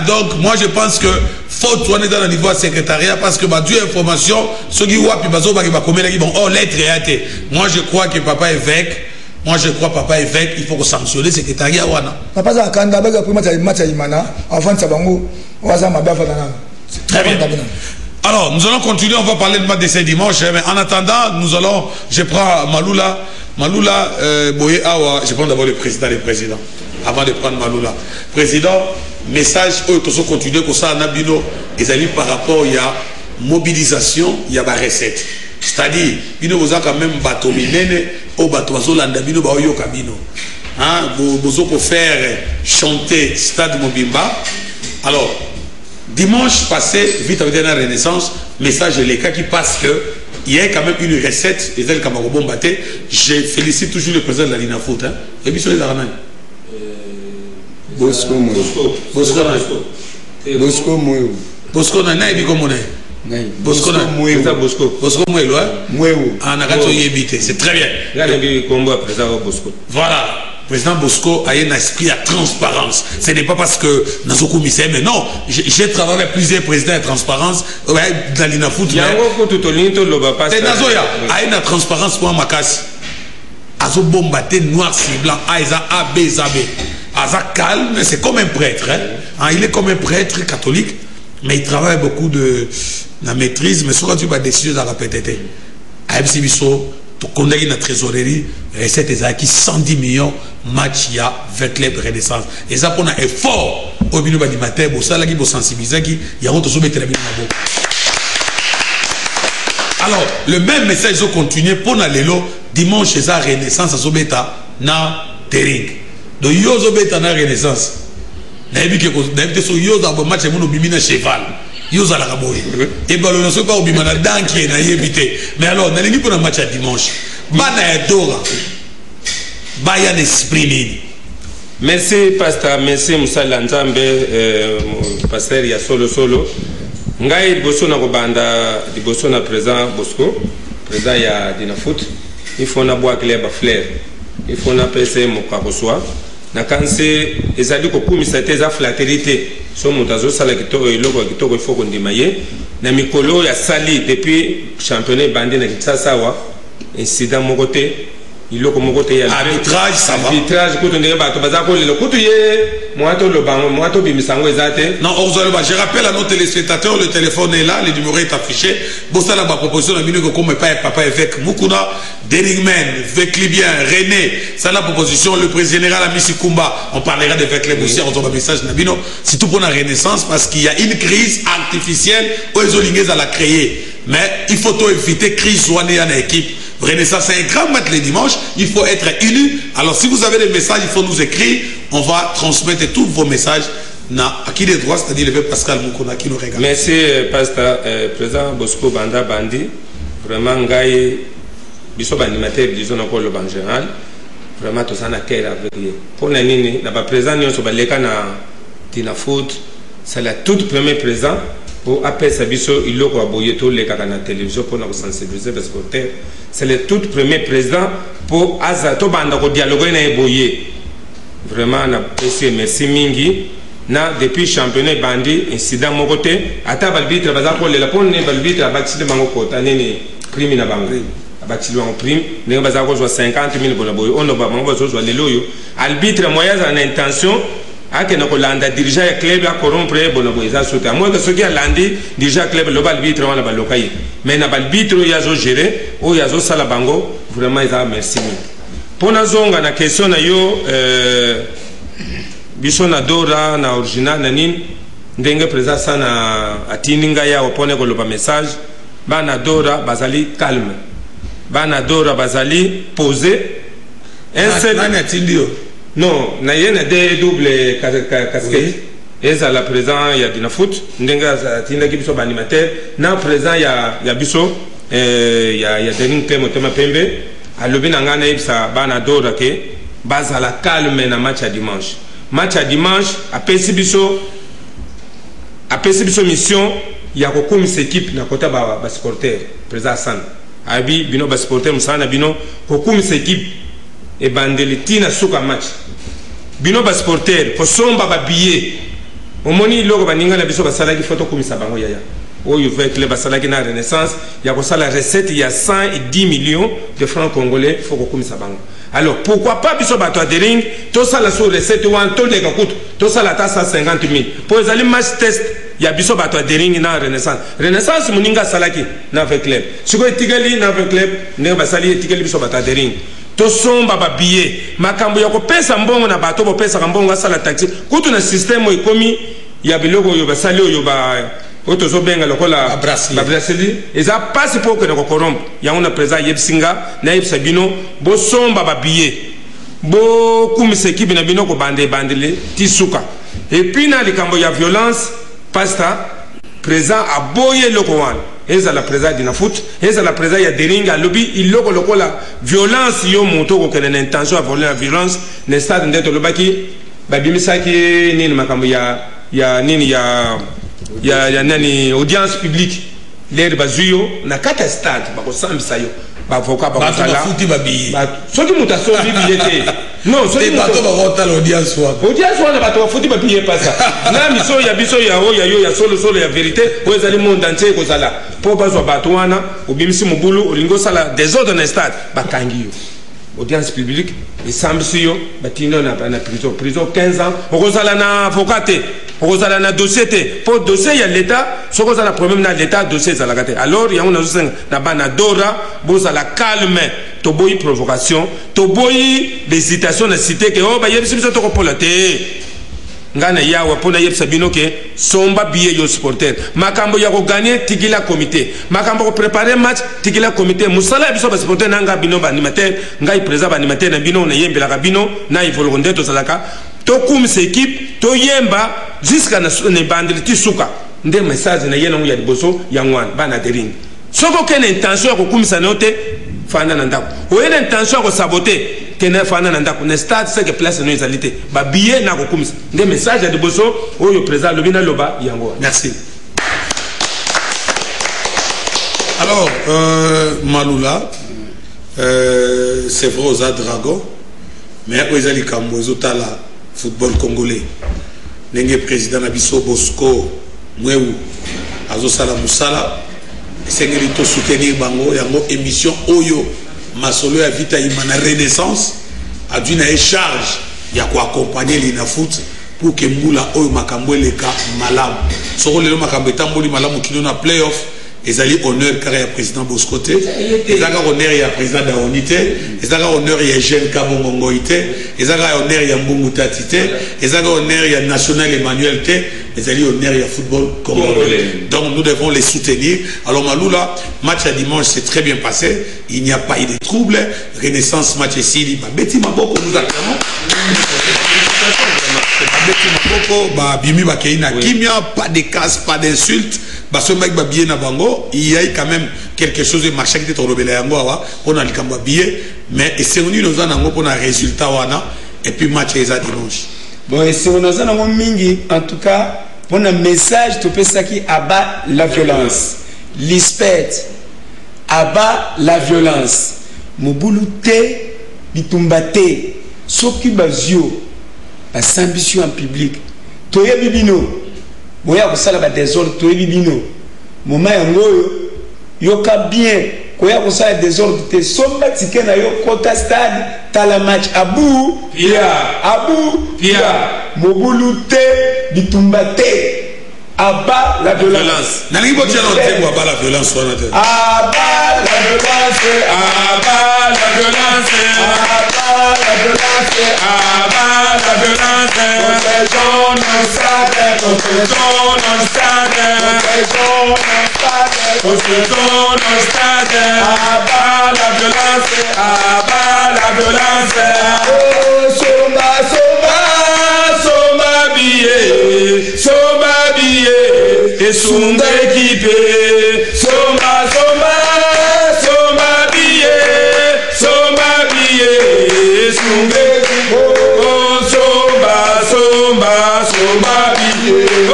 Donc, moi, je pense que faut tourner dans le niveau secrétariat parce que, dû information, ceux qui voient, puis, oh, lettre et hâte. Moi, je crois que papa évêque, il faut sanctionner le secrétariat. Papa, très bien. Alors, nous allons continuer, on va parler de match de ce dimanche, mais en attendant, je prends Maloula, Boye Awa, je prends d'abord le président des présidents, avant de prendre Maloula. Président, message, tous continuer comme ça, Nabino, ils allaient par rapport, il y a mobilisation, il y a la recette. C'est-à-dire, il nous a quand même bateau minene, au bateau landabino, baoyo kabino. Vous avez faire chanter Stade Mobimba. Alors, dimanche passé, vite avec la Renaissance, message de l'ECA qui passe que il y a quand même une recette, et tel Kamarobon Baté. Je félicite toujours le président de la Lina Foot. Et puis sur les Aranais. Bosco Moyo. Bosco Nana et Bicomone. Bosco Moyo. Bosco Moyo, hein? C'est très bien. Voilà. Président Bosco a un esprit à transparence. Ce n'est pas parce que Nazoku Missé, mais non, j'ai travaillé avec plusieurs présidents de transparence dans l'Ina Foot. Il y a une transparence pour ma casse. Azo bombaté noir sur blanc, Aïza A, B, Zabé. Aza calme, c'est comme un prêtre. Il est comme un prêtre catholique, mais il travaille beaucoup de la maîtrise, mais sur tu vas décider à la PTT. AFC Bisso, tu connais la trésorerie, recette est qui 110 millions, match il y a 20 clubs Renaissance. Et ça pour un effort au milieu du matin, pour ça, il faut sensibiliser, il y a un autre sommet très bien. Alors, le même message, ils ont continué pour l'élo, dimanche, c'est ça, Renaissance, à Sobeta, na Tering. Donc, ils ont Sobeta na Renaissance. N'avez-vous que ce yo dans le match, c'est mon bimina cheval. Yo za la raboye. Et bien, on ne sait pas au bimana dans qui est na yébité. Mais alors, on a pour un match à dimanche. Bana Dora. Bayan esprit. Merci, pasteur. Merci, Moussa Lanzambe, pasteur, il y a solo. Ngai boso na kobanda di boso na président Bosco président ya Dina Foot il faut na boa club flair il faut na pese mokakoswa na kanse ezali ko kumisa teza flatérité so mutazo sala kitoko iloko kitoko il faut qu'on dimaye na mikolo ya sali depuis championnat bandi na kitasa wa incident mokote iloko mokote ya arbitrage ça va arbitrage ko tondé ba to bazako le kutu ye moato lo bango moato bimisango ezate non je rappelle à nos téléspectateurs le téléphone est là le numéro est affiché bossa la proposition na bino ko comme papa évêque Mukuna Derigmen Veclibien René ça la proposition le président général Amisi Kumba on parlera de Veclib aussi on envoie message na bino c'est tout pour la renaissance parce qu'il y a une crise artificielle aux Olingues à la créer mais il faut éviter crise joignée à l'équipe. Renaissance, c'est un grand match le dimanche. Il faut être unis. Alors, si vous avez des messages, il faut nous écrire. On va transmettre tous vos messages à qui les droits, c'est-à-dire le père Pascal Mukuna qui nous regarde. Merci, pasteur, président Bosco Banda Bandi. Vraiment, Ngaï, Bissot animateur, disons encore le ban général. Vraiment, tout ça n'a qu'à avec lui. Pour la nini, n'a pas présent, nous sommes allés à Dina Foot. C'est la toute première présent. Pour appeler sa biso, il a aboyé tous les cas dans la télévision pour nous sensibiliser parce que c'est le tout premier président pour Azato Banda ko dialoguer na eboyé. Vraiment na merci mingi na depuis championnat bandi incident mon côté ata balbitre bazako le la pon ne balbitre abatile mango kota nini prime na bango abatile en prime ne bazako zo 50 000 bona boy on ba mango zo le loyo arbitre moyen en intention ake na kolanda dirigeant ya club a corrompre bona boyza soute à moins que ce qui a landé déjà club le balbitre wana balokai mais na balbitre ya zo gérer o ya zo sala bango vraiment ils merci pona zonga na question na yo biso na dora na original na nin ndenge président sana atininga ya opone ko loba message bana dora bazali calme bana dora bazali posé un seul nani atindio non na yena de double casquette eza la présent ya Dina Foot ndenga atinda ki biso ba animateur na présent ya biso ya Denis Clément tema pembe alobi na ngana ibsa bana dora ke bazala calme na match à dimanche apesi biso mission ya kokomisa équipe na kota ba supporter président San abi bino ba supporter musana bino kokomisa équipe e bandeli tina suka match bino ba supporter ko somba ba billet omoni loko baninga na biso basalaki photo komisa bango yaya oyo avec le basalaki na Renaissance ya ko sala recette ya 110 millions de francs congolais faut ko komisa bango. Alors pourquoi pas biso bato adering to sala sur recette wan to de kakutu to sala ta 150 000 pour ezali match test ya biso bato adering na Renaissance muninga salaki na avec club siko etikali na avec club ne basali etikali biso bato adering to somba ba billet makambo ya ko pesa mbongo na bato bo pesa mbongo sala taxi kutu na système ekomi ya biloko yo basali yo ba oto zo benga lokola ba brasserie eza passe pour que ne ko corrompre ya on a présent yebsinga na yebsa bino bo somba ba billet bo kumise kibi na bino ko bandele tisuka et puis na likambo ya violence pasta présent a boye loko wana eza la présent dina foot eza la présent ya deringa lobby iloko lokola violence yo monto ko kene intention à voler la violence ne stade ndeto lobaki babimisaki nini makambo ya nini ya nani audience publique l'air bazuyo na kata stade bako sambisa yo ba avocat ba kala futi ba billet soki mutaso billet non soki bato ba kota l'audience wana bato futi ba billet pasa na miso ya biso ya o ya yo ya solo ya vérité o ezali monde entier ko sala po bazwa bato wana obimisi mobulu olingo sala désordre na stade bakangi yo audience publique et sambisi yo batino na prison 15 ans okozala na avocat okozala na dossier te pour dossier ya l'état sokozala problème na l'état dossier za la kate alors ya on a juste na bana dora bozala calme to boyi provocation to boyi l'hésitation na cité que oh ba yebisi biso to ko polate ngana yawa pona yebisa bino ke somba billet yo supporter makambo ya ko gagner tigila comité makambo ko préparer match tigila comité musala biso ba supporter nanga bino ba animateur ngai président ba animateur na bino na yembela ka bino na ivolonde to salaka to kum se équipe to yemba jusqu'à ne bandeli tisuka nde message na yena ya liboso ya ngwana bana dering soko kene intention ya ko kumisa note fanda na ndako o yena intention ya ko saboter kene fanda na ndako ne stade c'est que place no ezalité ba billet na ko kumisa nde message ya liboso oyo président lobina loba yango. Merci. Alors Malula c'est vrai aux Dragon mais aux Ali Kambozo tala football congolais ndenge président na biso Bosco Mwewu azosala musala esengeli to soutenir bango yango émission oyo masolo ya vita imana Renaissance adui na charge ya ko accompagner l'ina foot pour que mbula oyo makambo eleka malamu soko lelo makambo etamboli malamu kino na playoff ezali honneur car ya président Bosco te ezaka honneur ya président Daonité ezaka honneur ya Jean Kabongo ite ezaka honneur ya Mbungu Tati te ezaka honneur ya National Emmanuel te ezali honneur ya football congolais. Donc nous devons les soutenir. Alors Malula, match à dimanche s'est très bien passé, il n'y a pas eu de trouble. Renaissance match ici, Betty Maboko nous acclamons. Betty Maboko, Bimi Bakeina Kimia, pas de casse, pas d'insultes. Parce que bien na bango, il y a quand même quelque chose de marché qui est au rebelle yango on a le cambo billet mais c'est on nous en ango pour un résultat wana et puis match est à dimanche. Bon et c'est on nous en ango mingi en tout cas pour un message tout ça qui abat la violence. Lispet abat la violence. Mobulute bitumbate soki bazio pas ambition en public. Toye bibino boya kosala ba désordre to bibino moment yango yoka bien koya kosala désordre te somba tikena yo kota stade tala match abu pia mobulu te bitumba te aba la violence nani bo tiano te bo aba la violence wana te aba la violence aba la violence aba la violence aba la violence construisons nos stades aba la violence aba la violence somba billet et sonda équipé somba billet et sonda équipé oh somba billet oh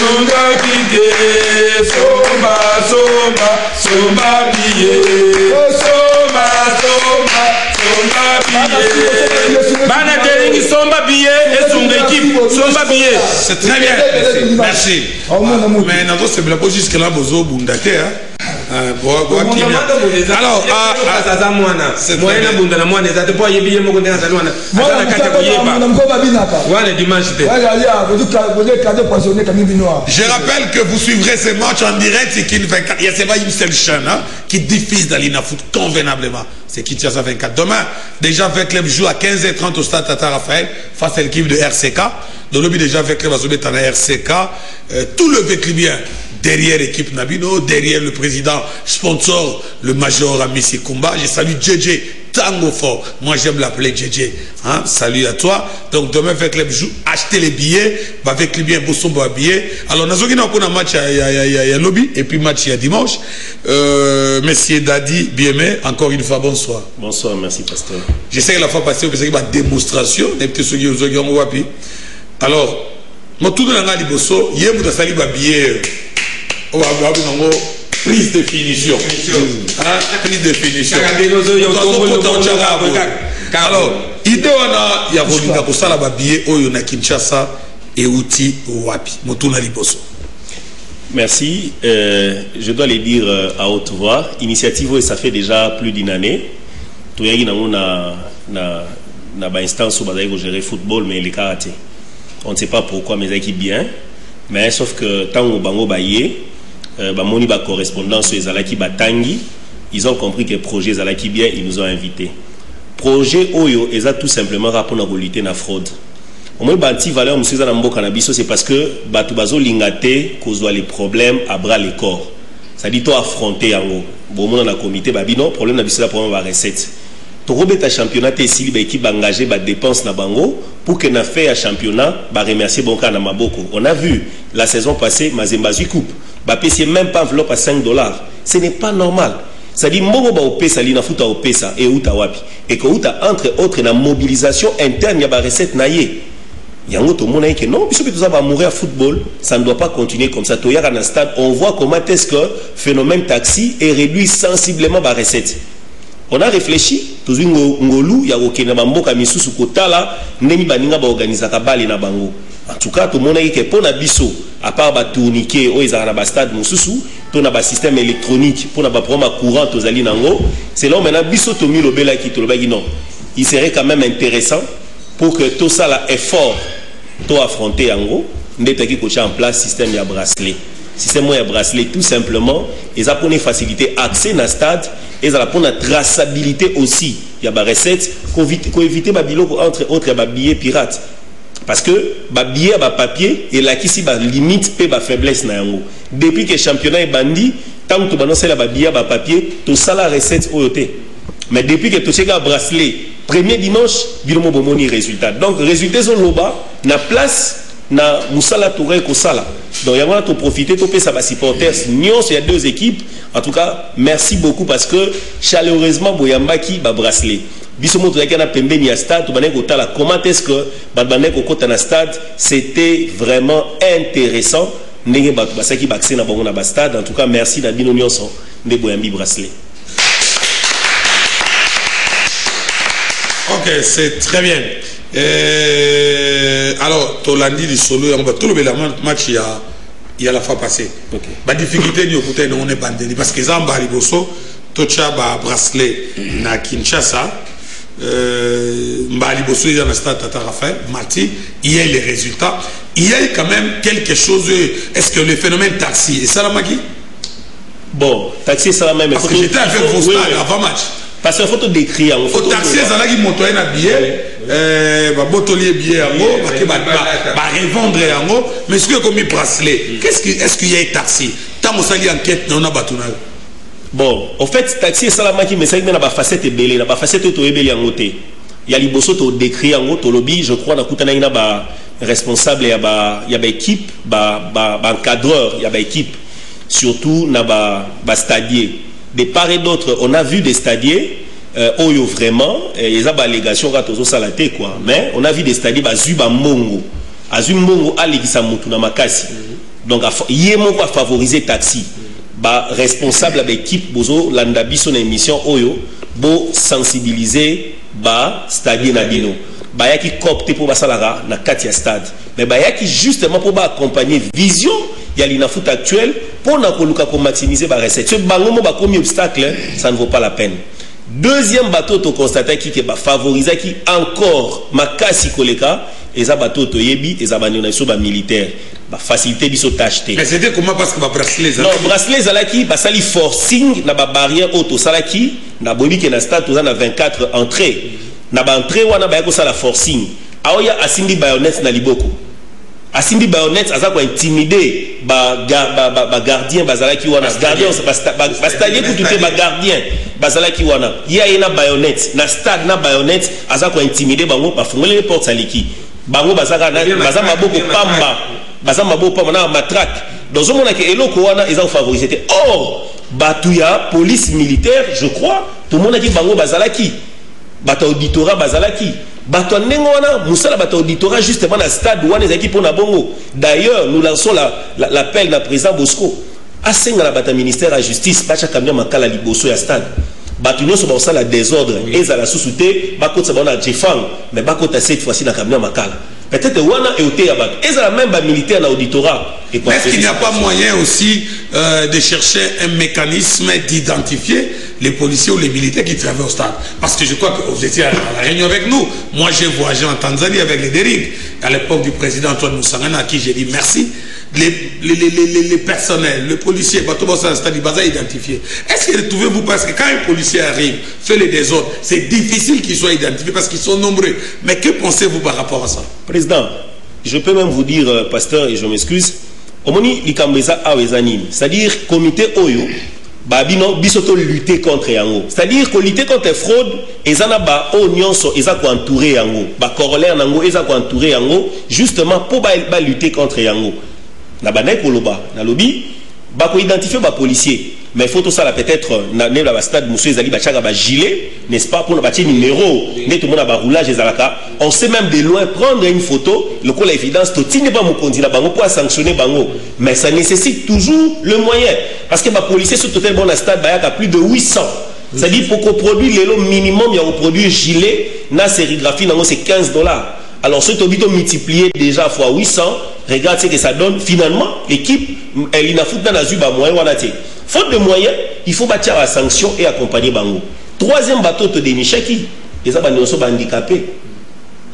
sonda équipé somba billet oh somba billet bana teringi somba billet et sonda équipe Bozo habillé. C'est très bien. Merci. Mais nous c'est la position jusque là Bozo Bundate hein. Alors je rappelle que vous suivrez ces matchs en direct. C'est qu'il y a pas une seule chaîne hein, qui diffuse dans l'Inafoot convenablement. C'est Kinshasa 24. Demain, déjà avec club joue à 15h30 au stade Tata Raphaël face à l'équipe de RCK. Donc le déjà avec club à RCK. Tout le véclibien derrière l'équipe Nabino, derrière le président sponsor, le major Amissi Kumba. Je salue JJ Tango Fort. Moi j'aime l'appeler JJ. Hein? Salut à toi. Donc demain avec club joue, achetez les billets. Avec les billets, Bosson va billets. Alors nous avons un match à lobby et puis match à dimanche. Monsieur Dadi Biemé, encore une fois bonsoir. Bonsoir, merci pasteur. Je sais que la fois passée, vous avez une démonstration. Alors, moi tout le monde a dit Bosso, hier vous avez un billet. Prise de finition. Prise de finition. Alors, idée il y a Rolinga pour ça la billet au na Kinshasa et outil wapi. Motuna Liboso. Merci. Je dois le dire à haute voix. Initiative, ça fait déjà plus d'une année. Tout y a na instance où on gérer football mais les karaté. On ne sait pas pourquoi mais équipes bien. Mais sauf que tant au bango baye moni ba correspondance les alaki batangi, ils ont compris que projet zalaki bien, ils nous ont invités. Projet oyo eza tout simplement rapport à lutter na fraude. Au moins banti valeur monsieur za na mboka na biso c'est parce que batu bazo lingate kozwa les problèmes à bras le corps. Ça dit to affronter yango. Bon mon na comité babino problème na biso la problème ba recette. To robeta championnat te sili ba équipe engagé ba dépense na bango pour que na fait à championnat ba remercier bonka na maboko. On a vu la saison passée Mazemba Zui coupe. Bah payer même pas enveloppe à $5. Ce n'est pas normal. Ça dit mbongo ba opesa li na futa opesa et uta wapi. Et que uta entre autres na mobilisation interne ya ba recette na ye. Yango to mona que non, biso tout ça va mourir à football, ça ne doit pas continuer comme ça. To yaka na stade, on voit comment est-ce que phénomène taxi est réduit sensiblement ba recette. On a réfléchi, tous ngolu ya okena bamboka misusu kotala ndeni baninga ba organiser ka bale na bango. En tout cas, tout le monde a dit que pour Nabiso, à part les tourniquets, ils ont un stade Moussou, pour un système électronique, pour un programme courant aux Alinango, c'est là où maintenant Biso Tomi Lobela qui te le dit non. Il serait quand même intéressant pour que tout ça là effort, tout affronter en gros, n'était qui coacher en place système à bracelet. Système à bracelet, tout simplement, ils ont pour faciliter accès dans le stade, ils ont pour la traçabilité aussi. Il y a des recettes pour éviter les billets entre autres les billets pirates. Parce que ba billet ba papier et là qui si ba limite pe ba faiblesse na yango depuis que championnat est bandi tant que balancer la ba billet ba papier tout ça la recette oyoté mais depuis que tout ce gars bracelet premier dimanche bilomo bomoni résultat donc résultats sont loba na place na musala touré ko sala donc yango na to profiter to pesa ba supporters nyons il y a deux équipes en tout cas merci beaucoup parce que chaleureusement boyambaki ba bracelet biso moto yakana pembeni ya stade to baneko tala comment est-ce que baneko kota na stade c'était vraiment intéressant ndenge bato basaki bakse na bango na ba stade en tout cas merci na bino nyonso nde boyambi bracelet. Ok, c'est très bien. Alors Tolandi di solo on va tout le match il y a la fois passée. OK. Ba difficulté ni okuta on est bandeni parce que Zamba Liboso tocha ba bracelet na Kinshasa Mbali Bosso dans le stade Tata Raphaël, Mati, il y a les résultats. Il y a quand même quelque chose. Est-ce que le phénomène taxi, et ça la maki? Bon, taxi, ça la même. Parce que j'étais avec vos stars avant match. Parce qu'il faut te décrire. Il faut taxi, ça la qui monte un billet, botolier billet en haut, revendre en haut, mais ce que comme il bracelet, est-ce qu'il y a un taxi? Tant que ça y enquête, non, on a battu. Bon, en fait, taxi salamaki mais ça na facette belé, na facette to ebeli en côté. Il y a liboso to décrit en to lobby, je crois na kutana ina ba responsable ya ba équipe, ba encadreur, ya ba équipe, surtout na ba stadier. De part et d'autre, on a vu des stadiers oyo vraiment ils ont ba allégation ka tozo salate quoi, mais on a vu des stadiers ba zuba mongo. Azum mongo aligisa mutu na makasi. Donc yemo ko favoriser taxi. Ba responsable de l'équipe bozo landa biso na émission oyo bo sensibiliser ba stadier na bino bayaki copte pour basalara na katia stade mais bayaki justement pour accompagner vision ya l'ina foot actuel pour na koluka ko maximiser ba recette ce bango mo ba comme obstacle ça ne vaut pas la peine. Deuxième bateau to constater qui ba favoriser qui encore makasi koleka eza bateau to yebi eza banona so ba militaire ba facilité biso t'acheter. Mais c'était comment parce que ba bracelet non bracelet zalaki ba sali forcing na ba barrière auto salaki na bobi ke na stade toza na 24 entrées na ba entrée wana ba ko sala forcing aoya asimbi bayonet na liboko asimbi bayonet aza ko intimider ba gardien bazalaki wana gardien ba stade ko tuté ba gardien bazalaki wana ya ina bayonet na stade na bayonet aza ko intimider bango ba fungole les portes saliki bango bazaka na baza maboko pamba baza maboko pamba na matraque dans un monde que eloko wana ils ont favorisé or batuya police militaire je crois tout le monde qui bango bazalaki bata auditorat bazalaki bato ndenge wana musala bato auditorat justement na stade wana ezaki pona bongo. D'ailleurs nous lançons l'appel na président Bosco asenga la bata ministère à justice bacha kamia makala liboso ya stade bato nyonso basala désordre ezala susute bakota bana jefang mais bakota cette fois-ci na kamia makala peut-être wana eote ya bato ezala même ba militaire na auditorat. Est-ce qu'il n'y a pas moyen aussi de chercher un mécanisme d'identifier les policiers ou les militaires qui travaillent au stade? Parce que je crois que vous étiez à la réunion avec nous. Moi, j'ai voyagé en Tanzanie avec les Dérides, à l'époque du président Antoine Moussangana, à qui j'ai dit merci. Les personnels, les policiers, identifiés. Est-ce que trouvez-vous, parce que quand un policier arrive, fait les désordres, c'est difficile qu'il soit identifié parce qu'ils sont nombreux. Mais que pensez-vous par rapport à ça? Président, je peux même vous dire, pasteur, et je m'excuse, Omoni likambeza awezanim, c'est-à-dire comité oyo babino bisoto lutter contre yango, c'est-à-dire que lutter contre fraude ezana ba onyonso eza ko entourer yango, ba corollaire nango eza ko entourer yango justement pour ba lutter contre yango. Na banay koloba na lobby ba ko identifier ba policier mais il faut tout ça là peut-être na la stade monsieur ezali ba chaka ba gilet n'est-ce pas pour na ba numéro ne tout le monde ba roulage ezalaka on sait même de loin prendre une photo le coup l'évidence to tine pas mokondi na bango pour sanctionner bango mais ça nécessite toujours le moyen parce que ba policier sur total bon la stade ba ya plus de 800 c'est-à-dire pour qu'on produise le minimum il y a produit gilet na sérigraphie nango c'est $15. Alors ce tobito multiplié déjà fois 800 regarde ce que ça donne finalement l'équipe elle n'a foot dans la zuba moyen wanate. Faute de moyens, il faut bâtir la sanction et accompagner Bango. Troisième bateau de Nishaki, les abandonnés sont handicapés.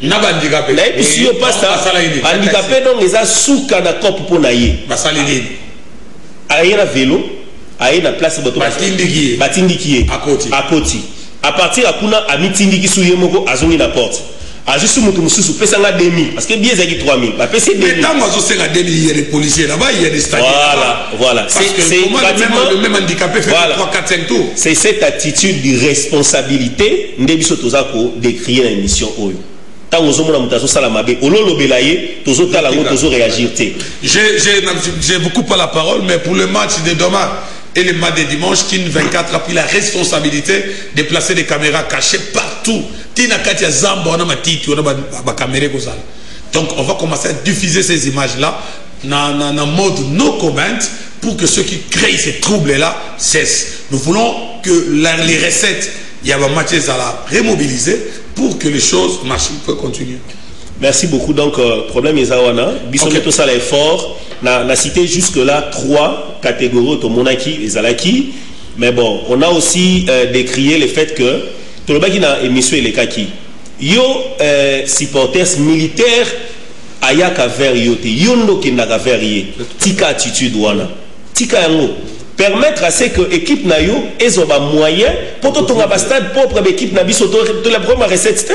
Il n'a pas handicapé. Et puis si on passe à handicapé, donc les a sous Kanakop pour naïe. Basalini. Aïe na vélo, aïe na place bateau. Batindiki. À côté. À partir de Kuna, à Mitindiki sous Yemoko, à Zongi la porte. A juste mususu pesanga 2000 parce que bien zaki 3000 ba pesi 2000 mais tant mazo senga 2000 il y a des policiers là-bas il y a des stagiaires voilà c'est le même handicapé fait 3 4 5 tours c'est cette attitude de responsabilité ndebiso tozako décrire la mission oyo tant ozomona mutazo sala mabe ololobela ye tozo tala ngo tozo réagir té j'ai beaucoup pas la parole mais pour le match de demain et le match de dimanche Kin 24 a pris la responsabilité de placer des caméras cachées partout. Donc on va commencer à diffuser ces images-là dans mode no comment pour que ceux qui créent ces troubles-là cessent. Nous voulons que les recettes, il y a un match à la remobiliser pour que les choses marchent. On peut continuer. Merci beaucoup. Donc, problème Ezawana. Bissoné tout ça l'effort. On a cité jusque-là 3 catégories de monaki et zalaki. Mais bon, on a aussi décrié le fait que tout le monde qui a émission les kaki. Yo supporters militaires ayaka vers yote. Yo no ki naga vers ye. Tika attitude wana. Tika yango. Permettre à ce que l'équipe na yo ait un moyen pour tout le stade propre l'équipe na biso tout la première recette.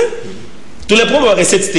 Tout les premières recettes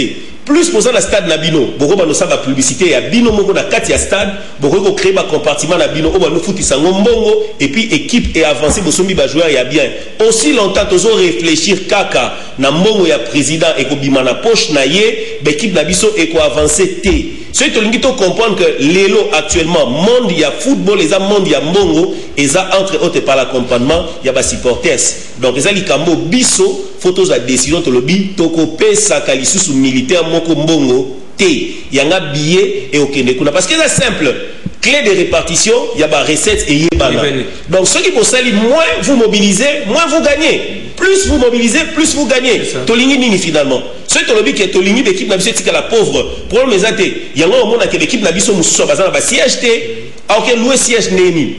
plus posant la stade nabino boko ba no saba publicité ya bino moko na kati ya stade boko créer ba compartiment nabino o ba no futi sango mbongo et puis équipe et avancer bosombi ba joueur ya bien aussi longtemps tozo réfléchir kaka na mbongo ya président et ko bima na poche na ye l'équipe na biso et ko avancer té ceux qui ont comprendre que l'élo actuellement monde ya football les monde ya mbongo et ça entre autres par l'accompagnement ya ba supporters donc les likambo biso photos à décision to lobby toko pesa kalisusu militaire moko mbongo té yanga billet et okende kuna parce que c'est simple clé de répartition y a ba recette et yebana donc ceux qui possèdent moins vous mobilisez moins vous gagnez plus vous mobilisez plus vous gagnez tolingi nini finalement c'est ton lobby qui est au limite d'équipe na biso tika la pauvre problème ezate yango au monde que l'équipe na biso mususu bazana ba siège té OK louer siège neni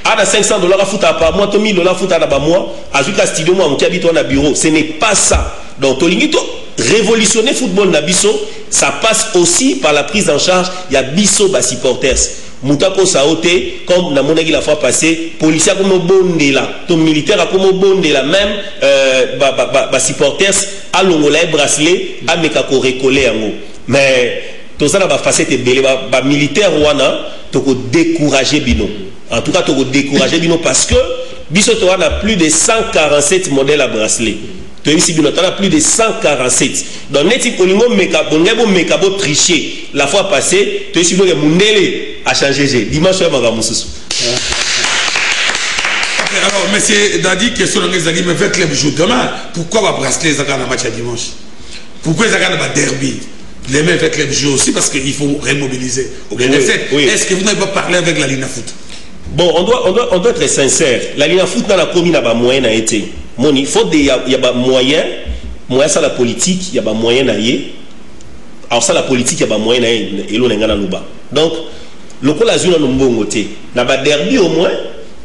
à $500 à foutre par mois, $1000 à foutre à ba mois, azuka studio moi qui habite na bureau, ce n'est pas ça. Donc Tolingito révolutionner football na biso, ça passe aussi par la prise en charge il y a biso ba supporters. Moutako saoté comme na monaki la fois passée, policier comme bondela, ton militaire comme bondela même ba supporters à longola bracelet à mekako récoller yango. Mais tout ça na ba facette belé ba militaire wana toko décourager bino. En tout cas, tu vas décourager parce que Biso a plus de 147 modèles à bracelet. Tu as plus de 147. Donc, Olingo Mekabo triché la fois passée, tu as vu que Mundele a changé. Dimanche, tu as alors, monsieur Dadi, question de Zaghi, mais faites le jour demain. Pourquoi va bracelet les dans le match à dimanche? Pourquoi les dans le derby? Les mêmes faites le jour aussi parce qu'il faut remobiliser. Est-ce que vous n'avez pas parlé avec la Ligne Foot? Bon, on doit être sincère. La Ligne Foot dans la commune a pas moyen à être. Il faut il y a pas moyen ça la politique, il y a pas moyen à y. Alors ça la politique, il y a pas moyen à y. Et l'on est dans le bas. Donc, le coup la zone nous bongoté. Na ba derby au moins,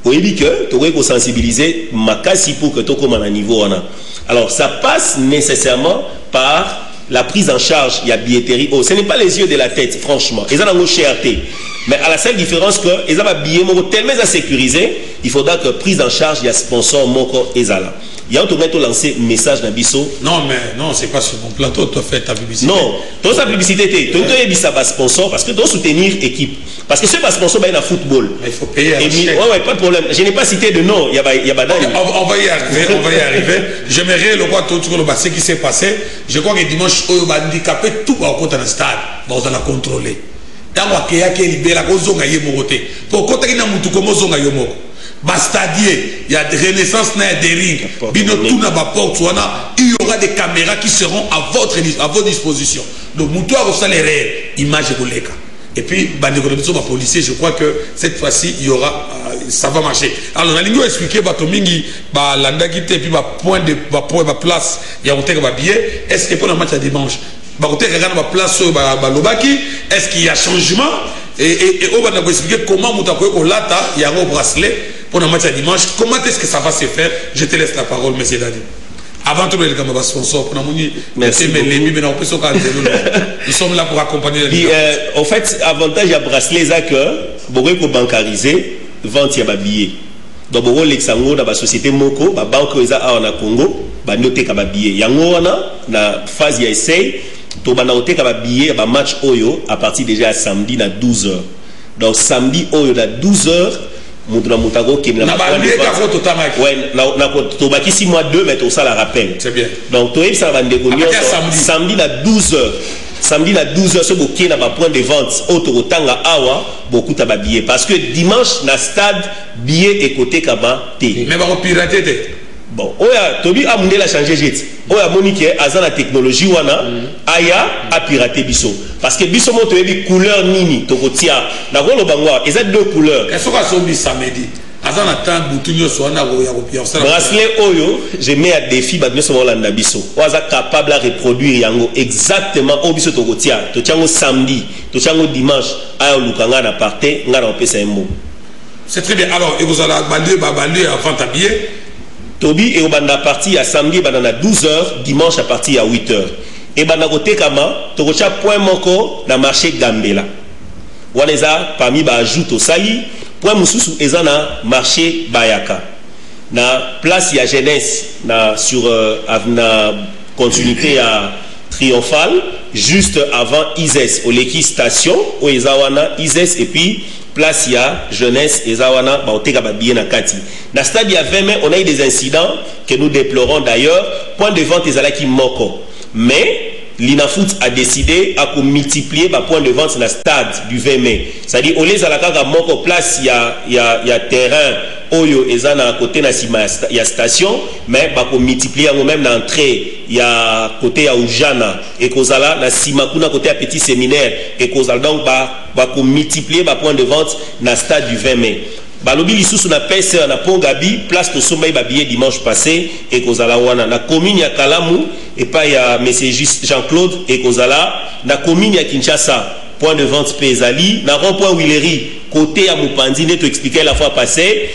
au début que tu aurais sensibiliser makasi pour que tu comme à niveau on a. Alors ça passe nécessairement par la prise en charge, il y a billetterie. Oh, ce n'est pas les yeux de la tête, franchement. Ils ont une cherté. Mais à la seule différence que ils ont un billet tellement sécurisé, il faudra que prise en charge, il y a sponsor Moko Ezala. Il y a un tour lancé message Nabiso. Non, mais non, c'est pas sur mon plateau, tu as fait ta publicité. Non, tu as ta publicité, tu as sponsor parce que tu dois soutenir l'équipe. Parce que ce n'est pas sponsor, il y a football. Mais il faut payer. Oui, pas de problème. Je n'ai pas cité de nom, il y a on va y arriver, J'aimerais le voir tout ce qui s'est passé. Je crois que dimanche, on va handicaper tout au côté dans le stade. On va la contrôler. Dans le cas où il y a des gens qui sont pour côté Bastadier, il y a des renaissances des rings. Il y aura des caméras qui seront à votre disposition. Donc, Moutoua Rosalere, image de l'Eka. Et puis, policier, je crois que cette fois-ci, il y aura, ça va marcher. Alors, on a expliqué, Batomingi, l'andagité, et puis, point de place, il y a un billet. Est-ce que pour le match à dimanche, place est-ce qu'il y a changement? Et on va expliquer comment Moutakoye Lata, il y a un bracelet pour le match à dimanche. Comment est-ce que ça va se faire? Je te laisse la parole, monsieur Dadi. Avant tout, le camarade sponsor, merci. Nous sommes là pour accompagner les en fait, avantage à bracelet, c'est que beaucoup de bancarisés vendent des billets. Donc, beaucoup de la société Moko, la banque en Congo, noté des billets. Il y a une phase d'essai. Tu vas noter qu'il y a un billet, un match Oyo à partir déjà à samedi à 12h. Donc samedi Oyo à 12h, tu as 6 mois 2, mais tu la rappel. C'est bien. Donc tu as samedi à 12h. Samedi à 12h, ce qui est un point de vente, Ototanga Awa, beaucoup de billets. Parce que dimanche, dans le stade, billet est côté Kaba T. Mais va pirater. Bon, oya tobi amundé la changer jet. Oya monique azan la technologie wana aya a pirater biso parce que biso mo toyebi couleur nini tokotia na ko lo bangwa eza deux couleurs. Est-ce que sombi samedi azan la temps butunyo so na ko ya ko pia ça. Bracelet oyo, je mets à défi ba biso mo landa biso. Oza capable à reproduire yango exactement au biso tokotia. To tiango samedi, to tiango dimanche aya lukanga na parté ngara opesa embo. C'est très bien. Alors, et vous allez bander avant t'habiller. Tobi et Obanda parti à samedi à 12h, dimanche à partir à 8h. Et Banda côté Kama, Tokocha point moko na marché Gambela. Waneza parmi ba ajoute au Sali, point Moussousou ezana marché Bayaka. Na place ya jeunesse na sur na continuité à Triomphal, juste avant Izes, au Leki station, au Ezawana Izes et puis place ya jeunesse et zawana baoteka ba bien na kati. Na stade ya 20 mai, on a eu des incidents que nous déplorons d'ailleurs. Point de vente ezalaki moko. Mais l'Inafoot a décidé à multiplier ba point de vente na stade du 20 mai. C'est-à-dire au les alaka moko place ya terrain oyo ezana à côté na sima ya station mais ba ko multiplier même na entrée ya côté ya Ujana et kozala na sima kuna côté ya petit séminaire et kozala donc ba ko multiplier ba point de vente na stade du 20 mai. balobi lisusu na pese na pont Gabi place to somba ba billet dimanche passé et kozala wana na commune ya Kalamu et pas ya monsieur Jean-Claude et kozala na commune ya Kinshasa point de vente Pezali na rond-point Willery côté ya Mupandi ne to expliquer la fois passée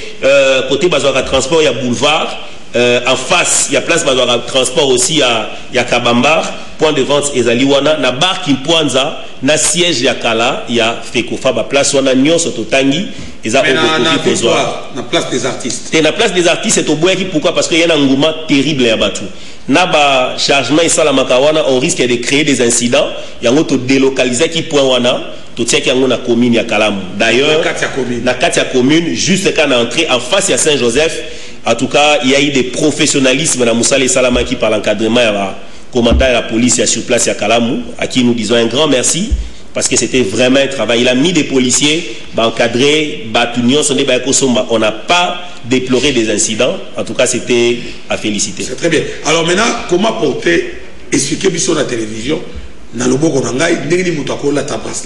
côté bazwaka transport ya boulevard en face il y a place bazwaka transport aussi ya Kabambar point de vente ezali wana na bar Kimpwanza na siège ya Kala ya Fekofa ba place wana nyonso totangi eza na place des artistes. Et la place des artistes c'est au bois qui pourquoi parce qu'il y a un engouement terrible à Batou. Na ba chargement et salamaka wana on risque de créer des incidents yango to délocaliser qui point wana to tiaki yango na commune ya Kalamu. D'ailleurs na katia commune juste quand on est entré en face à Saint-Joseph en tout cas il y a eu des professionnalismes na Moussala Salama qui par l'encadrement ya commandant de la police sur place à Kalamu à qui nous disons un grand merci. Parce que c'était vraiment un travail. Il a mis des policiers, encadrés, on n'a pas déploré des incidents. En tout cas, c'était à féliciter. C'est très bien. Alors maintenant, comment porter, expliquer sur la télévision, dans le Boko Nangai,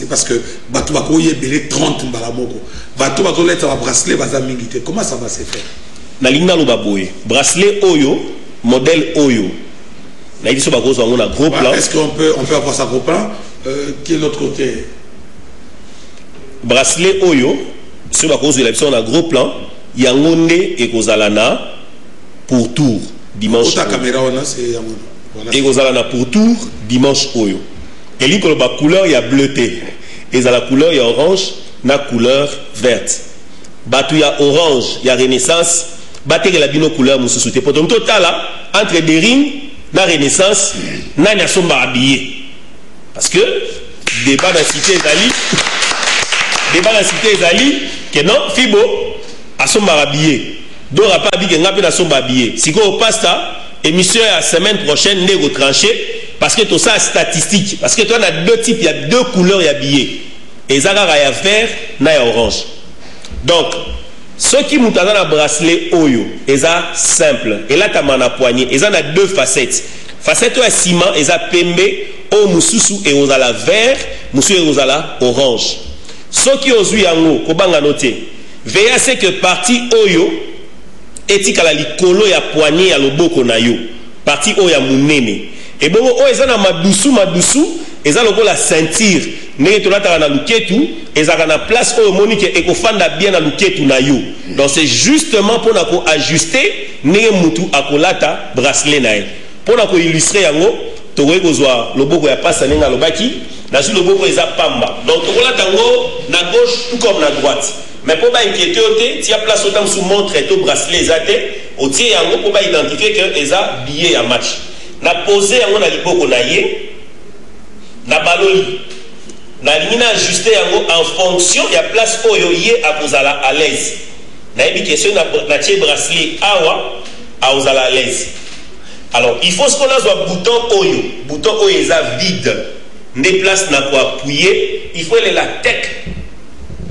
parce que Batou Bako y est 30 Balamoko. Batou Bako y est bracelet, comment ça va se faire? Dans le bracelet Oyo, modèle Oyo. Est-ce qu'on peut avoir ça gros plan? Qui est l'autre côté? Bracelet Oyo, sur la cause de l'élection, on a gros plan. Yangonde et Kozalana pour tour dimanche. Et Kozalana pour tour dimanche Oyo. Et lui, quand la couleur, il y a bleuté. Et dans la couleur, il y a orange, na couleur verte. Batou, il y a orange, il y a renaissance. Batou, il y a la couleur, moussou. Pour ton total, entre des rings, na renaissance, na nyasomba habillé. Parce que débat dans la cité Ezali, que non, Fibo, à son habillé. Donc, on n'a pas dit qu'il n'y a pas de habillé. Si on passe ça, émission la semaine prochaine, n'est pas tranché, parce que tout ça est statistique. Parce que tu as deux types, il y a deux couleurs habillées. Et ça, il y a vert, il y a orange. Donc, ceux qui ont un bracelet Oyo, ils sont simple. Et là, tu as un poignet. Ils ont deux facettes. Facette est ciment, ils ont pembe. O mususu et ozala vert, musu et ozala orange. Ce qui ozui yango, kobanga noté. Veillez à ce que partie oyo, etikala likolo ya poignet ya loboko na yo. Partie oyo ya munene. Et bon, o ezana madusu, ezana loko la ceinture. Neye tolata na luketu, ezaka na place oyo monique et kofanda bien na luketu na yo. Donc c'est justement pour nako ajuster, neye mutu akolata bracelet na ye. Pour nako illustrer yango, tokoki kozwa loboko ya pasa nenga lobaki na sur loboko eza pamba donc tokola tango na gauche tout comme na droite mais pour ba inquiéter ote tia place autant sous montre et to bracelet ezate o tie yango pour ba identifier que eza billet ya match na poser yango na liboko na ye na baloli na limina ajuster yango en fonction ya place oyo ye akozala à l'aise na yebi question na tie bracelet awa aozala à l'aise. Alors, il faut ce qu'on a un bouton oyo est vide. Des places n'a quoi appuyer, il faut aller la tête.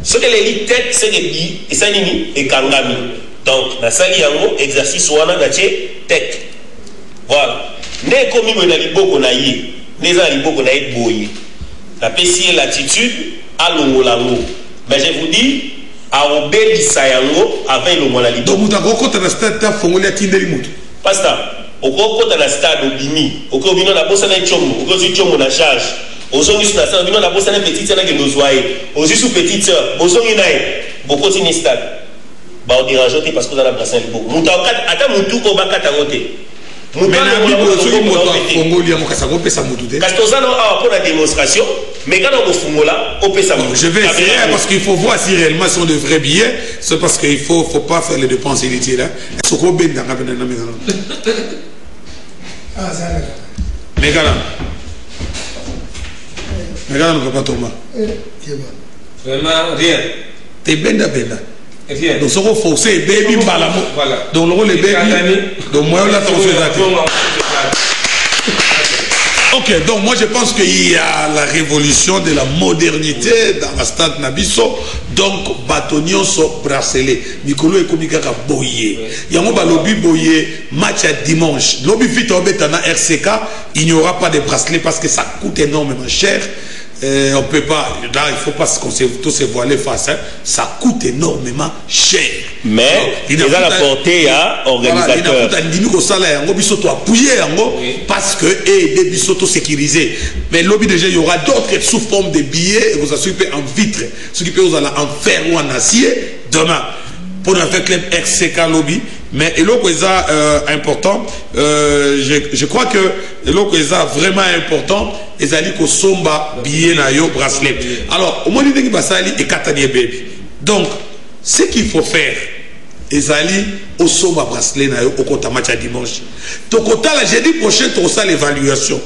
Ce que les tête, c'est que et ça et kangami. Donc, na sali yango exercice wana na tête. Voilà. Ne komi mo na liboko na ye, ne za liboko na ye boye. La pesi l'attitude à longolango. Mais je vous dis à obéi sayango avec le mona liboko. Donc, muta goko ta stade ta fongolia tindeli mutu. Pasta. Okokota na stade obimi okobino na bosa na chombo okozi chombo na charge ozongi na stade obino na bosa na petite na ke nozwaye ozi sous petite sœur ozongi nae bokoti ni stade ba odiranger te parce que na bracelet liboko muta okata ata mutu ko bakata ngote maintenant bibo soki moto afongolia mokasa ko pesa mutu te parce que ça non a pour la démonstration mais quand on fongola on pesa mutu je vais essayer parce qu'il faut voir si réellement sont de vrais billets c'est parce qu'il faut pas faire les dépenses inutiles là est-ce qu'on ben dans na maison Megana ne peut pas tomber. Vraiment rien. T'es benda. Rien. Donc, ça va forcer, baby, balamo. Voilà. Donc, le baby. Donc, moi, là, ok, donc moi je pense qu'il y a la révolution de la modernité dans la stade Nabiso. Donc, bâtonnions sont bracelés. Mikolo et Komikaka boyé. Yango balobi boyé, match à dimanche. Lobi vite au bétana RCK, il n'y aura pas de bracelet parce que ça coûte énormément cher. on peut pas, là, il faut pas tous se voiler face, hein. Ça coûte énormément cher. Mais il a la portée à organisateur. Parce que des bisotto sécurisés. Mais lobby déjà, il y aura d'autres sous forme de billets, vous asseyez en vitre, ce qui peut vous aller en fer ou en acier demain. Pour nous faire club RCK lobby. Mais l'autre est important, je crois que l'autre est vraiment important, ils allaient qu'au somba billet na yo bracelet. Alors au moins il dit que ça et katanie baby. Donc ce qu'il faut faire, ils allaient au somba bracelet na yo au compte match à dimanche. Donc au total jeudi prochain tu auras l'évaluation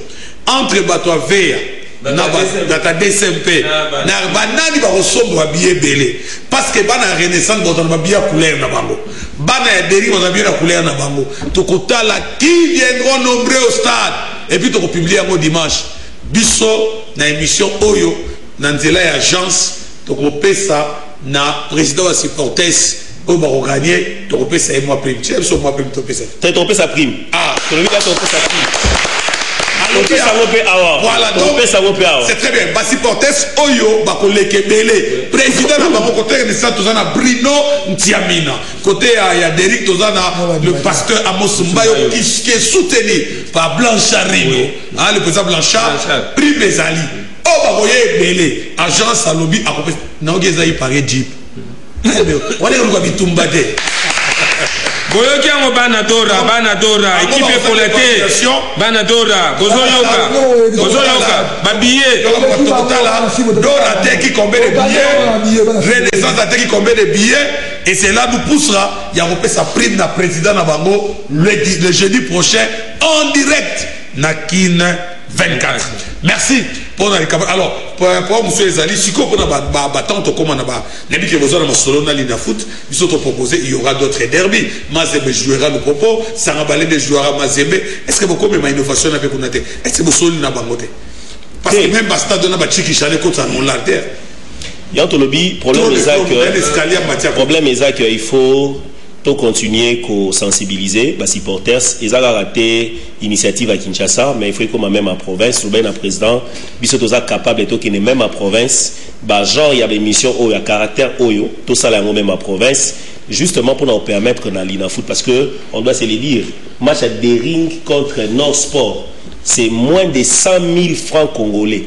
entre bateau vert data DCMP na banani ba resomba billet belé parce que bana renaissance ba billet couleur na bango. Bana ya dérive on a bien la couleur na bango. Tokotala qui viendront nombreux au stade et puis toko publier un dimanche. Biso na émission Oyo na nzela ya agence toko pesa na président wa supporters au baro gagner toko pesa et moi prime. Tu sais moi prime toko pesa. Toko pesa prime. Ah, tu le dis toko pesa prime. Voilà, donc c'est très bien. Basi Portes Oyo, Bakoleke Bele, président de la côté de Tozana Brino Ntiamina. Côté il y a Derek Tozana, le pasteur Amos Mbayo qui est soutenu par Blanchard Rino, le président Blanchard, prix Bezali. Oh, Bakoye Bele, agence à lobby, à côté, Nangezaï Paré Jeep. On est au Bitumbade. Boyokiango banadora équipe polete banadora bozoyoka babillet Dora teki combien de billets Renaissance a teki combien de billets et c'est là nous poussera il y a repé sa prime na président na bango le jeudi prochain en direct na Kin 24. Merci pour alors pour monsieur Ezali siko pour na batante comme na ba nebi que besoin na solo na lina foot ils sont proposés il y aura d'autres derby Mazembe jouera le propos Sangabale de jouera Mazembe est-ce que beaucoup même innovation avec Konate est-ce que vous solo na bangote parce que même basta dona ba chiki chale contre un l'artère yanto lobby problème est que il faut tout continuer à sensibiliser les supporters. Ils ont raté l'initiative à Kinshasa, mais il faut comme même en province, le président, ils sont capables de qu'il même en province, genre il y a des missions où il y a caractère oyo, tout ça là même en province, justement pour nous permettre d'aller dans le foot, parce que on doit se le dire, match à Dering contre Nord Sport, c'est moins de 100 000 francs congolais.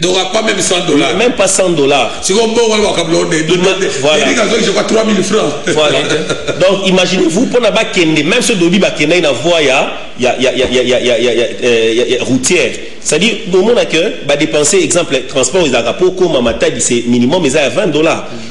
Donc pas même $100. Même pas $100. Si on bon voilà. Je crois 3 000 francs. Voilà. Donc imaginez-vous pour n'a pas kende même ce dobi ba kende na voie il y a routière. C'est-à-dire au monde que ba dépenser exemple transport ils a pour comme ma taille c'est minimum mais à $20.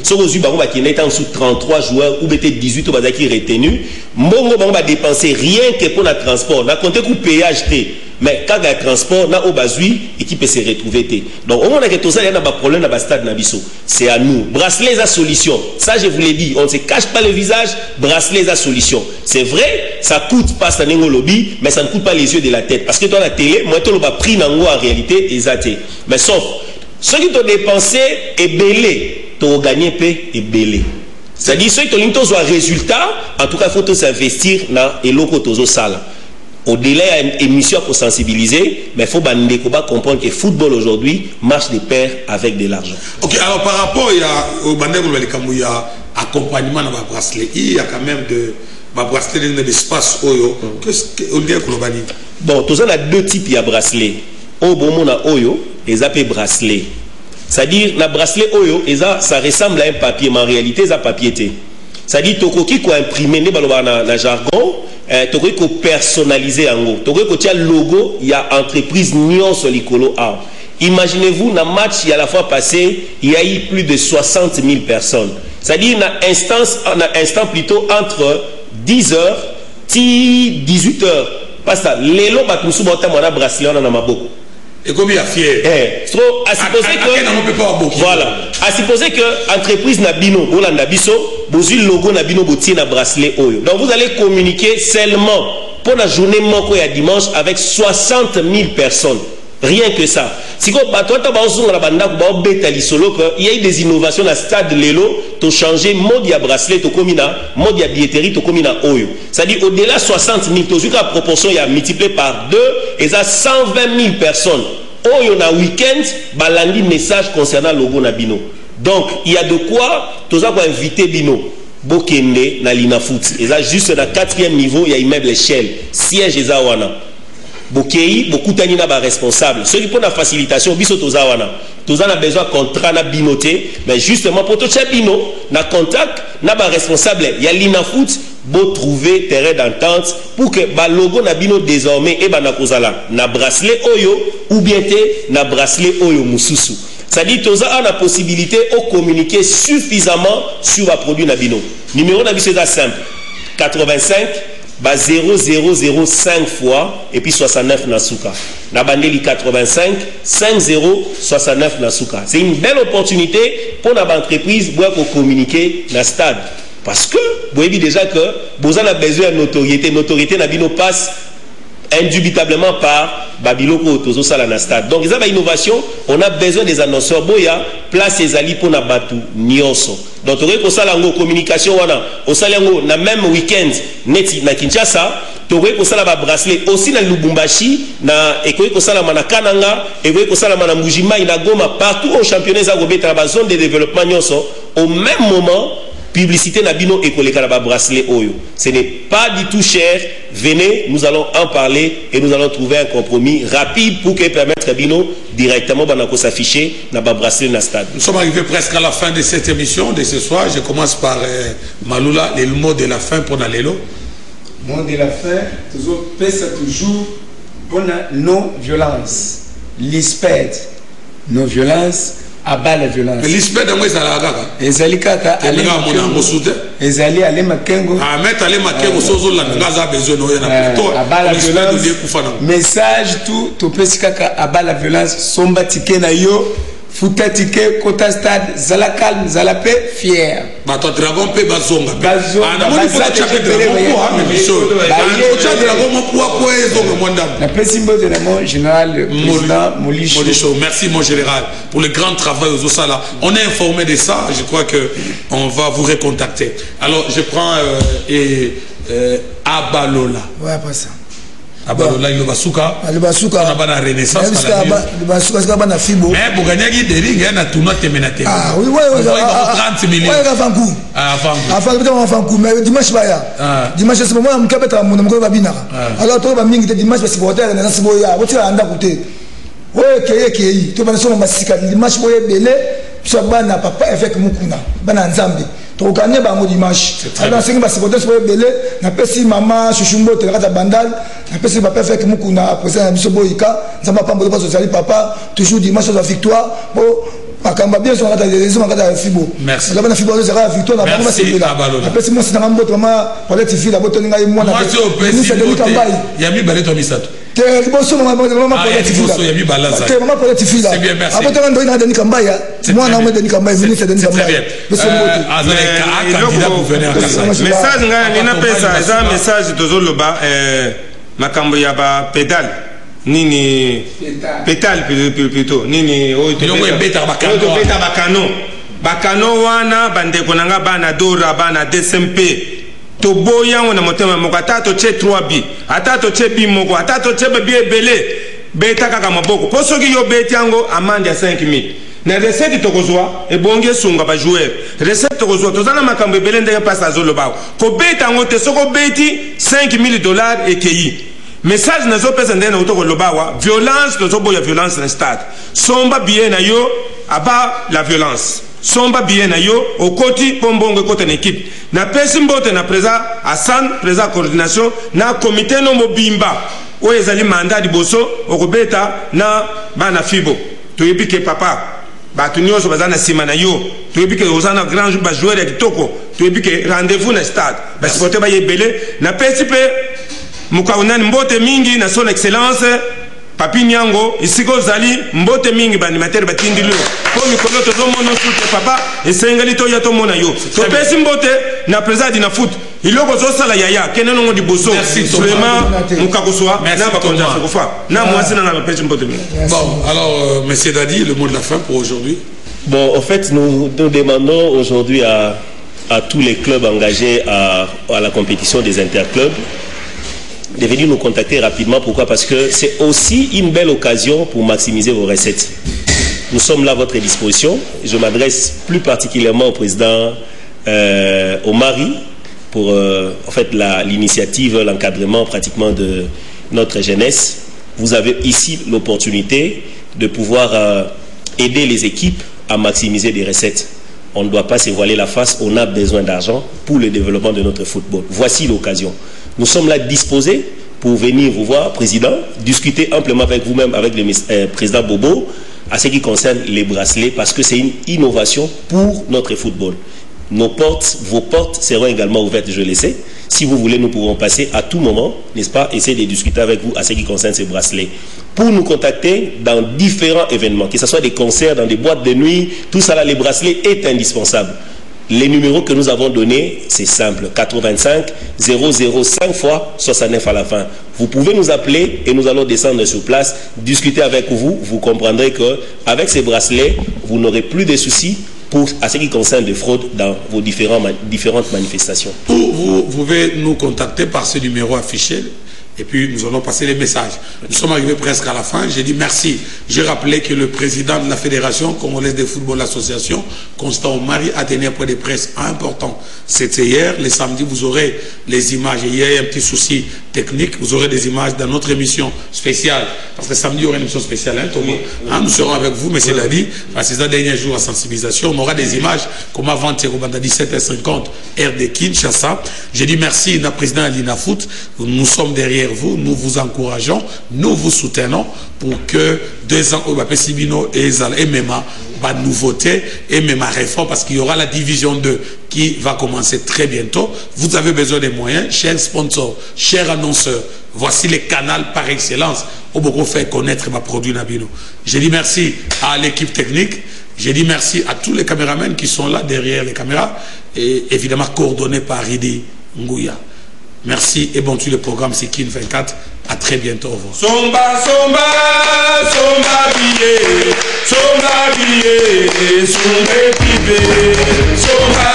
So aux ba ba kende en sous 33 joueurs ou peut-être 18 au ba qui retenu. Mbongo ba va dépenser rien que pour le transport. Na compter coup péage T. Mais quand il y a transport, na au bazui et qui peut se retrouver. Donc au moment que tout ça, il y a un problème dans le stade Nabiso. C'est à nous. Bracelet la solution. Ça, je vous l'ai dit. On ne se cache pas le visage. Bracelet la solution. C'est vrai, ça coûte pas ça n'engo lobby, mais ça ne coûte pas les yeux de la tête. Parce que dans la télé, moi, tout le monde pris n'engo en réalité exacté. Mais sauf ceux qui ont dépensé et belé, tu as gagné et belé. C'est-à-dire ceux qui ont un résultat, en tout cas, il faut s'investir dans et l'autre salle. Au-delà, il y a une émission pour sensibiliser, mais il faut comprendre que le football aujourd'hui marche de pair avec de l'argent. Ok, alors par rapport au accompagnement dans ma bracelet, il y a quand même de bracelet dans l'espace. Qu'est-ce qu'on dit à Kolobani? Bon, tout ça, il y a deux types de bracelets. Au bon moment, ils appellent bracelet. C'est-à-dire, le bracelet, ça ressemble à un papier, mais en réalité, c'est un papier. C'est-à-dire, Tokoki qui a imprimé dans le jargon, Tokoki qui a personnalisé en gros. Tokoki qui a le logo, il y a entreprise Nyon sur l'Icolo A. Imaginez-vous, dans le match, il y a la fois passé, il y a eu plus de 60 000 personnes. C'est-à-dire, on a instant plutôt entre 10h et 18h. Parce que les lots, on a bracelet, on a beaucoup. Et combien il y a fier à supposer que voilà, à supposer que l'entreprise Nabino ou la Nabiso, vous avez le logo Nabino boutier na bracelet oyo. Donc vous allez communiquer seulement pour la journée manko ya dimanche avec 60 000 personnes. Rien que ça. Si vous il y a eu des innovations dans le stade de l'élo, tu changer mode de bracelet, tu combina, mode de billetterie, tu combina oyo. C'est-à-dire au-delà de 60 000, tu as la proportion, il y a multiplié par 2, et ça 120 000 personnes. oyo na week-end balandi message concernant logo na bino. Donc il y a de quoi tous ça inviter bino bokende na Linafoot. Et ça juste na 4e niveau il y a immeuble Shell siège ezawana. Bokei bokutani na ba responsable. Ceux qui pour la facilitation biso tozawana. Tous on a besoin de contrat na binoté, mais justement pour tout ça bino na contact na ba responsable il y a Linafoot beau trouver terrain d'entente pour que ba logo na bino désormais et ba na kozala na bracelet oyo ou bien te na bracelet oyo mususu. Ça dit tous on a la possibilité de communiquer suffisamment sur les produits na bino. Numéro na biso est simple 85 ba 0005 fois et puis 69 na suka. Na bandeli 85 50 69 na suka. C'est une belle opportunité pour notre entreprise pour communiquer dans le stade. Parce que vous voyez déjà que vous avez besoin de notoriété. Notoriété na bino passe indubitablement par Babiloko Tozo Salana Stade. Donc, ils ont une innovation, on a besoin des annonceurs. Boya, place les alliés pour Nabatu, Nyonso. Donc, on a une communication, on a même week-end, neti na Kinshasa, on a un bracelet aussi dans Lubumbashi, on a na Kananga, on a na Mujima, na Goma, partout au championnat, dans la zone de développement Nyonso, au même moment, publicité Nabino et Koleka bracelet Oyo. Ce n'est pas du tout cher. Venez, nous allons en parler et nous allons trouver un compromis rapide pour que permettre Bino directement de s'afficher dans le bracelet na stade. Nous sommes arrivés presque à la fin de cette émission de ce soir. Je commence par Malula, le mot de la fin pour Nalélo. Mot de la fin, toujours pour la non-violence. L'ISPED, non-violence. Abat la violence. Mais l'ISPED de moi ça la gaga. Ezali kaka ale makengo. Ezali ale makengo. Ah mettre ale makengo sozo la ngaza besoin no na pour toi. Abat la violence. Message tout pesi kaka abat la violence somba ticket na yo. Futa ticket kota stade zala calme zala paix fier. Bato dragon pe bazonga. Bazonga. Na moni faut chaque dragon pour ha mais chaud. Chaque dragon pour ezonga mwanda. La principale de mon général président Molicho. Merci mon général pour le grand travail aux Osala. On est informé de ça, je crois que on va vous recontacter. Alors je prends Abalola. Ouais, pas ça. Abalola il va souka. Il va souka. On a pas renaissance. Il va souka, c'est pas na fibo. Mais pour gagner qui dérive, il y a un tournoi terminaté. Ah oui, ouais. 30 millions. Ouais, avant coup. Avant peut-être avant coup, mais dimanche baya. Dimanche c'est moment on capeta mon ko babina. Alors toi ba mingi dimanche c'est supporter na c'est boya. Vous tirez anda côté. Ouais, keye. Tu vas sur masika dimanche boye belé. Soit bana papa avec mukuna. Bana nzambe. To gagner bango dimanche. Alors c'est que supporter boye belé. Na pesi mama chuchumbo te kata bandal. Na pesi papa avec mukuna après ça biso boyika. Nzamba pambo pas sociali papa. Toujours dimanche la victoire. Bon akamba bien sur kata les gens kata fibo. Merci. La bana fibo c'est la victoire na bango c'est là. Après c'est moi c'est na mboto ma pour être fille la boto ninga moi na. Il y a mis balé to misato. C'est bien, merci. Message nina pesa eza message tozoloba makambo ya ba pedal nini pétale plutôt nini oyo beta bakano wana bandeko nanga bana dora bana DSMP to boyango na motema moko atato che 3B atato che bi moko atato che bi ebele beta kaka maboko poso ki yo beti yango amande ya 5000 na recette tokozwa ebonge sunga ba joueur recette tokozwa tozana makambo ebele ndenge passe azolo bawo ko beta ngo te soko beti $5000 ekei message nazo pesa ndene utoko lobawa violence tozoboya violence na stade somba bien na yo aba la violence somba bien na yo okoti pombongo kote na équipe na pesi mbote na président Hassan président coordination na comité no mobimba o ezali mandat liboso okobeta na bana fibo toyebike papa batu nyonso bazana sima na yo toyebike ozana grand jour ba joueur ya kitoko toyebike rendez-vous na stade ba supporter ba yebele na pesi pe mukaunani mbote mingi na son excellence papi nyango isiko zali mbote mingi banimatere batindi lo ko mikolo to zomono sute papa esengali to ya to mona yo to pesi mbote na président na foot iloko zo sala yaya keneno ngodi boso vraiment mukakoswa na bakonja fofa na mwasi na na pesi mbote. Bon alors monsieur Dadi, le mot de la fin pour aujourd'hui. Bon, en fait nous demandons aujourd'hui à tous les clubs engagés à la compétition des interclubs de venir nous contacter rapidement. Pourquoi? Parce que c'est aussi une belle occasion pour maximiser vos recettes. Nous sommes là à votre disposition. Je m'adresse plus particulièrement au président Omari pour en fait l'initiative, l'encadrement pratiquement de notre jeunesse. Vous avez ici l'opportunité de pouvoir aider les équipes à maximiser des recettes. On ne doit pas se voiler la face, on a besoin d'argent pour le développement de notre football. Voici l'occasion. Nous sommes là disposés pour venir vous voir, Président, discuter amplement avec vous-même, avec le Président Bobo, à ce qui concerne les bracelets, parce que c'est une innovation pour notre football. Nos portes, vos portes seront également ouvertes, je le sais. Si vous voulez, nous pourrons passer à tout moment, n'est-ce pas, essayer de discuter avec vous à ce qui concerne ces bracelets. Pour nous contacter dans différents événements, que ce soit des concerts, dans des boîtes de nuit, tout ça là, les bracelets est indispensable. Les numéros que nous avons donnés, c'est simple, 85 005 fois 69 à la fin. Vous pouvez nous appeler et nous allons descendre sur place, discuter avec vous. Vous comprendrez qu'avec ces bracelets, vous n'aurez plus de soucis à ce qui concerne des fraudes dans vos différentes manifestations. Vous pouvez nous contacter par ce numéro affiché. Et puis nous allons passer les messages. Nous sommes arrivés presque à la fin. J'ai dit merci. J'ai rappelé que le président de la Fédération congolaise de football association, Constant Omari, a tenu un point de presse important. C'était hier. Le samedi, vous aurez les images. Il y a un petit souci technique. Vous aurez des images dans notre émission spéciale. Parce que samedi, il y aura une émission spéciale. Hein, Thomas? Hein, nous serons avec vous, mais c'est dit, c'est le dernier jour à sensibilisation. On aura des images comme avant, à 17h50, heure de Kinshasa. J'ai dit merci, le président Alina Foot. Nous sommes derrière vous, nous vous encourageons, nous vous soutenons pour que 2 ans au Bapesibino et MMA va nouveauté et même réforme, parce qu'il y aura la division 2 qui va commencer très bientôt. Vous avez besoin des moyens, chers sponsors, chers annonceurs. Voici les canaux par excellence où beaucoup fait connaître ma produit Nabino. J'ai dit merci à l'équipe technique. J'ai dit merci à tous les caméramans qui sont là derrière les caméras et évidemment coordonnés par Ridi Ngouya. Merci et bon tu le programme c'est Kin 24. À très bientôt. Au revoir. Somba, somba, somba billet, somba billet, somba billet, somba